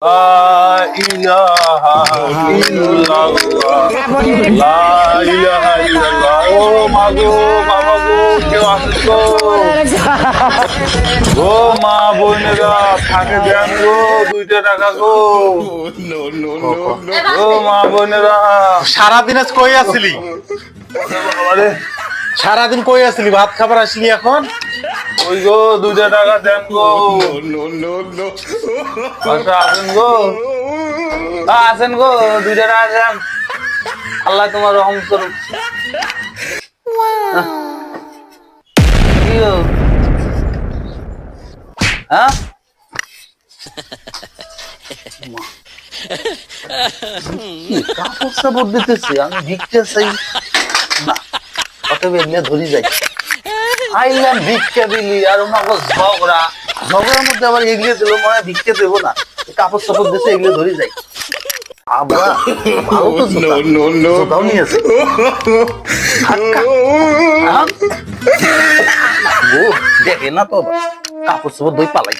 ও মাগো বাবা গো কেউ আসুন গো ও মা বোনেরা থাকে দেন গো 2 টাকা গো ও মা বোনেরা সারাদিন আজ কই আসলি? আরে সারাদিন কই আসলি? ভাত খাবার আসলি এখন? ওই গো 2 টাকা দেন গো আচ্ছা আসেন গো আসেন গো 2 টাকা আসেন আল্লাহ তোমার রহম করুক কি গো? হ্যাঁ কাপড় সাপড় দিতেছি আমি ভিক্ষা চাই না অতএব এগুলো ধরি যাই আইলাম ভিক্ষা দিলি আর ওনাকে ঝগড়ার মধ্যে আবার এগিয়ে দিল মনে হয় ভিক্ষা দেবো না কাপড় সাপড় দিতে এগুলো ধরি যাই আবার ভালো তো জোতাও নিয়েছে দেখে না তো কাপড় সাপড় দই পালাই